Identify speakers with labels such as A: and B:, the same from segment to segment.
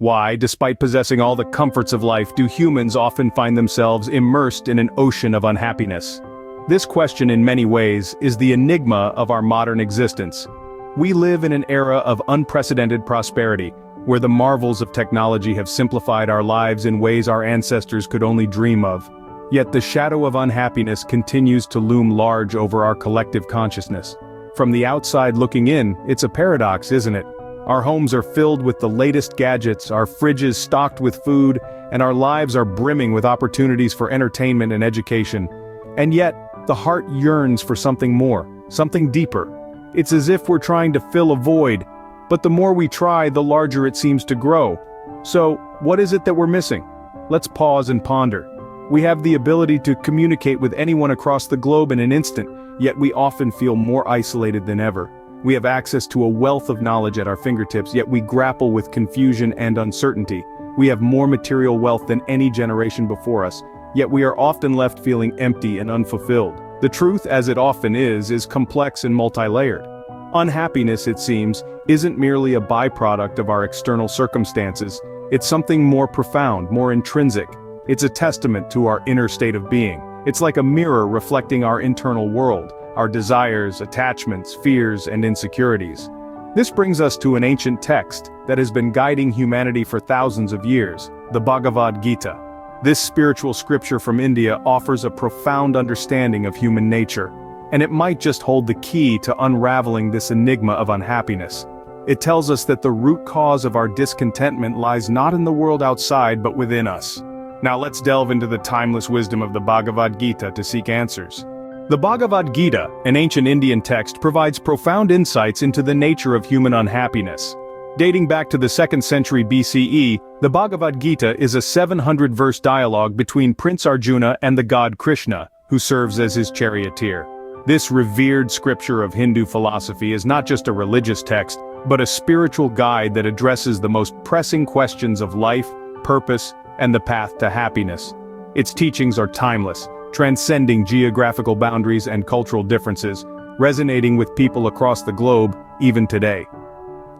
A: Why, despite possessing all the comforts of life, do humans often find themselves immersed in an ocean of unhappiness? This question, in many ways, is the enigma of our modern existence. We live in an era of unprecedented prosperity, where the marvels of technology have simplified our lives in ways our ancestors could only dream of. Yet the shadow of unhappiness continues to loom large over our collective consciousness. From the outside looking in, it's a paradox, isn't it? Our homes are filled with the latest gadgets, our fridges stocked with food, and our lives are brimming with opportunities for entertainment and education. And yet, the heart yearns for something more, something deeper. It's as if we're trying to fill a void, but the more we try, the larger it seems to grow. So, what is it that we're missing? Let's pause and ponder. We have the ability to communicate with anyone across the globe in an instant, yet we often feel more isolated than ever. We have access to a wealth of knowledge at our fingertips, yet we grapple with confusion and uncertainty. We have more material wealth than any generation before us, yet we are often left feeling empty and unfulfilled. The truth, as it often is complex and multi-layered. Unhappiness, it seems, isn't merely a byproduct of our external circumstances. It's something more profound, more intrinsic. It's a testament to our inner state of being. It's like a mirror reflecting our internal world, our desires, attachments, fears, and insecurities. This brings us to an ancient text that has been guiding humanity for thousands of years, the Bhagavad Gita. This spiritual scripture from India offers a profound understanding of human nature, and it might just hold the key to unraveling this enigma of unhappiness. It tells us that the root cause of our discontentment lies not in the world outside but within us. Now let's delve into the timeless wisdom of the Bhagavad Gita to seek answers. The Bhagavad Gita, an ancient Indian text, provides profound insights into the nature of human unhappiness. Dating back to the 2nd century BCE, the Bhagavad Gita is a 700-verse dialogue between Prince Arjuna and the god Krishna, who serves as his charioteer. This revered scripture of Hindu philosophy is not just a religious text, but a spiritual guide that addresses the most pressing questions of life, purpose, and the path to happiness. Its teachings are timeless, transcending geographical boundaries and cultural differences, resonating with people across the globe, even today.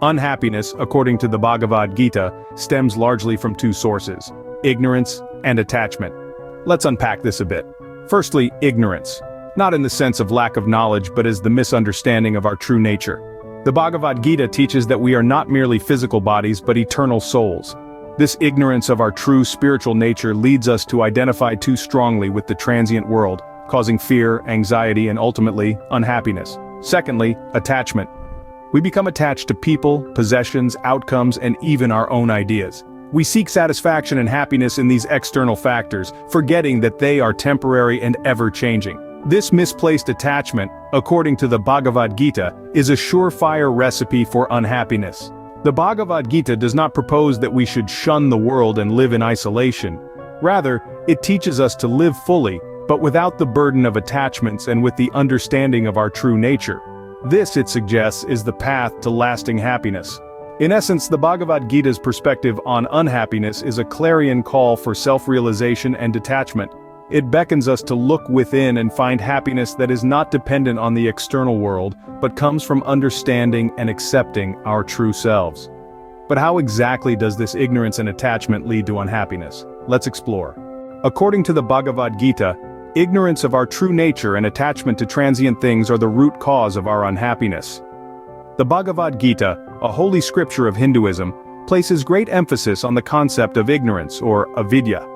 A: Unhappiness, according to the Bhagavad Gita, stems largely from two sources: ignorance and attachment. Let's unpack this a bit. Firstly, ignorance. Not in the sense of lack of knowledge, but as the misunderstanding of our true nature. The Bhagavad Gita teaches that we are not merely physical bodies, but eternal souls. This ignorance of our true spiritual nature leads us to identify too strongly with the transient world, causing fear, anxiety, and ultimately, unhappiness. Secondly, attachment. We become attached to people, possessions, outcomes, and even our own ideas. We seek satisfaction and happiness in these external factors, forgetting that they are temporary and ever-changing. This misplaced attachment, according to the Bhagavad Gita, is a surefire recipe for unhappiness. The Bhagavad Gita does not propose that we should shun the world and live in isolation. Rather, it teaches us to live fully, but without the burden of attachments and with the understanding of our true nature. This, it suggests, is the path to lasting happiness. In essence, the Bhagavad Gita's perspective on unhappiness is a clarion call for self-realization and detachment. It beckons us to look within and find happiness that is not dependent on the external world, but comes from understanding and accepting our true selves. But how exactly does this ignorance and attachment lead to unhappiness? Let's explore. According to the Bhagavad Gita, ignorance of our true nature and attachment to transient things are the root cause of our unhappiness. The Bhagavad Gita, a holy scripture of Hinduism, places great emphasis on the concept of ignorance, or avidya.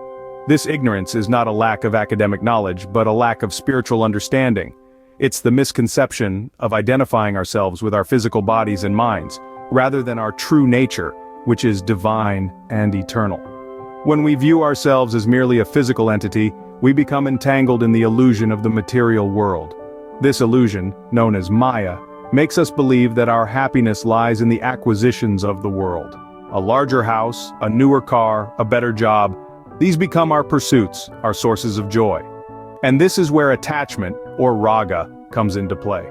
A: This ignorance is not a lack of academic knowledge, but a lack of spiritual understanding. It's the misconception of identifying ourselves with our physical bodies and minds, rather than our true nature, which is divine and eternal. When we view ourselves as merely a physical entity, we become entangled in the illusion of the material world. This illusion, known as Maya, makes us believe that our happiness lies in the acquisitions of the world. A larger house, a newer car, a better job. These become our pursuits, our sources of joy. And this is where attachment, or raga, comes into play.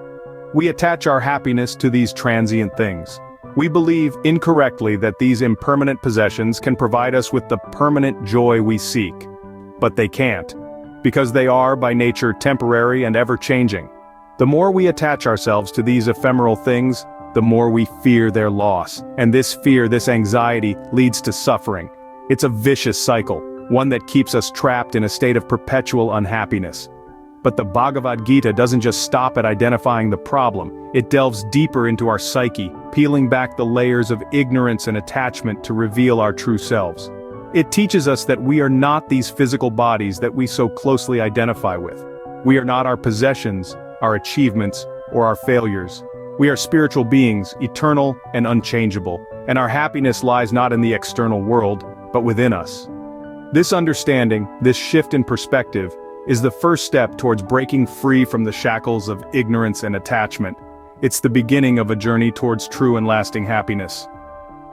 A: We attach our happiness to these transient things. We believe incorrectly that these impermanent possessions can provide us with the permanent joy we seek. But they can't, because they are by nature temporary and ever-changing. The more we attach ourselves to these ephemeral things, the more we fear their loss. And this fear, this anxiety, leads to suffering. It's a vicious cycle, one that keeps us trapped in a state of perpetual unhappiness. But the Bhagavad Gita doesn't just stop at identifying the problem, it delves deeper into our psyche, peeling back the layers of ignorance and attachment to reveal our true selves. It teaches us that we are not these physical bodies that we so closely identify with. We are not our possessions, our achievements, or our failures. We are spiritual beings, eternal and unchangeable, and our happiness lies not in the external world, but within us. This understanding, this shift in perspective, is the first step towards breaking free from the shackles of ignorance and attachment. It's the beginning of a journey towards true and lasting happiness.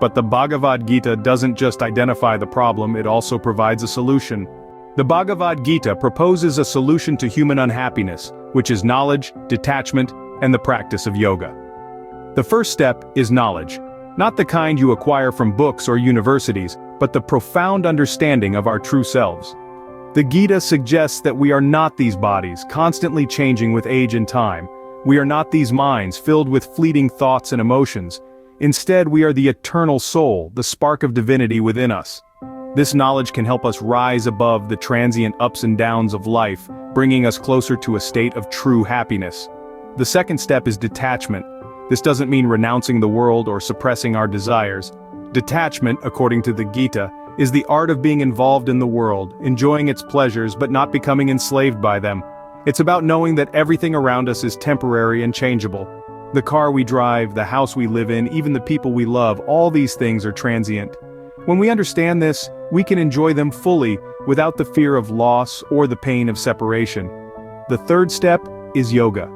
A: But the Bhagavad Gita doesn't just identify the problem, it also provides a solution. The Bhagavad Gita proposes a solution to human unhappiness, which is knowledge, detachment, and the practice of yoga. The first step is knowledge. Not the kind you acquire from books or universities, but the profound understanding of our true selves. The Gita suggests that we are not these bodies, constantly changing with age and time. We are not these minds filled with fleeting thoughts and emotions. Instead, we are the eternal soul, the spark of divinity within us. This knowledge can help us rise above the transient ups and downs of life, bringing us closer to a state of true happiness. The second step is detachment. This doesn't mean renouncing the world or suppressing our desires. Detachment, according to the Gita, is the art of being involved in the world, enjoying its pleasures but not becoming enslaved by them. It's about knowing that everything around us is temporary and changeable. The car we drive, the house we live in, even the people we love, all these things are transient. When we understand this, we can enjoy them fully, without the fear of loss or the pain of separation. The third step is yoga.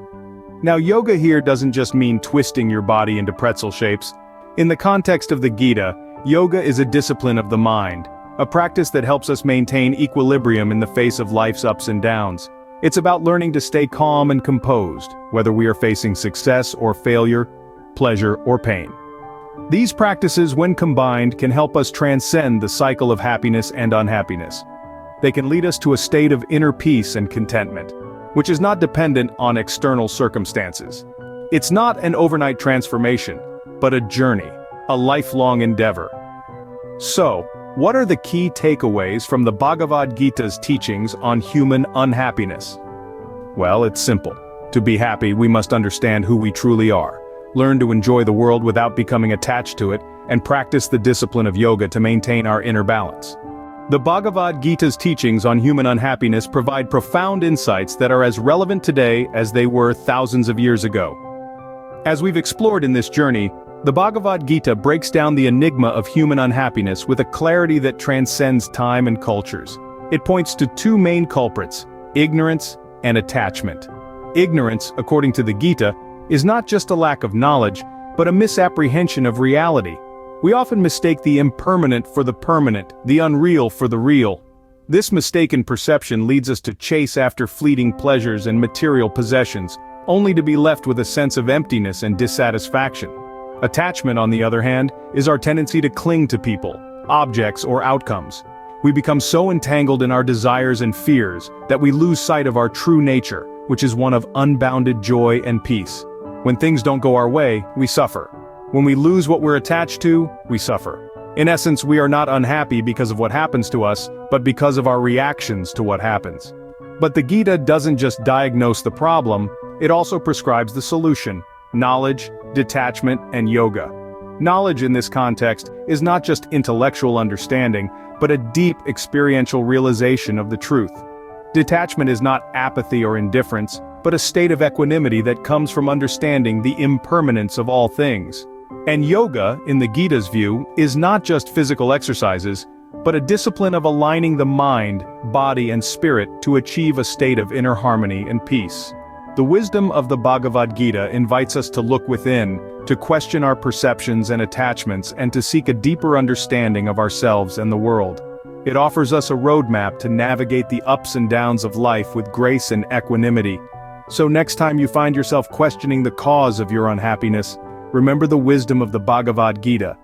A: Now, yoga here doesn't just mean twisting your body into pretzel shapes. In the context of the Gita, yoga is a discipline of the mind, a practice that helps us maintain equilibrium in the face of life's ups and downs. It's about learning to stay calm and composed, whether we are facing success or failure, pleasure or pain. These practices, when combined, can help us transcend the cycle of happiness and unhappiness. They can lead us to a state of inner peace and contentment, which is not dependent on external circumstances. It's not an overnight transformation, but a journey, a lifelong endeavor. So, what are the key takeaways from the Bhagavad Gita's teachings on human unhappiness? Well, it's simple. To be happy, we must understand who we truly are, learn to enjoy the world without becoming attached to it, and practice the discipline of yoga to maintain our inner balance. The Bhagavad Gita's teachings on human unhappiness provide profound insights that are as relevant today as they were thousands of years ago. As we've explored in this journey, the Bhagavad Gita breaks down the enigma of human unhappiness with a clarity that transcends time and cultures. It points to two main culprits: ignorance and attachment. Ignorance, according to the Gita, is not just a lack of knowledge, but a misapprehension of reality. We often mistake the impermanent for the permanent, the unreal for the real. This mistaken perception leads us to chase after fleeting pleasures and material possessions, only to be left with a sense of emptiness and dissatisfaction. Attachment, on the other hand, is our tendency to cling to people, objects, or outcomes. We become so entangled in our desires and fears that we lose sight of our true nature, which is one of unbounded joy and peace. When things don't go our way, we suffer. When we lose what we're attached to, we suffer. In essence, we are not unhappy because of what happens to us, but because of our reactions to what happens. But the Gita doesn't just diagnose the problem, it also prescribes the solution: knowledge, detachment, and yoga. Knowledge in this context is not just intellectual understanding, but a deep experiential realization of the truth. Detachment is not apathy or indifference, but a state of equanimity that comes from understanding the impermanence of all things. And yoga, in the Gita's view, is not just physical exercises, but a discipline of aligning the mind, body, and spirit to achieve a state of inner harmony and peace. The wisdom of the Bhagavad Gita invites us to look within, to question our perceptions and attachments, and to seek a deeper understanding of ourselves and the world. It offers us a roadmap to navigate the ups and downs of life with grace and equanimity. So next time you find yourself questioning the cause of your unhappiness, remember the wisdom of the Bhagavad Gita.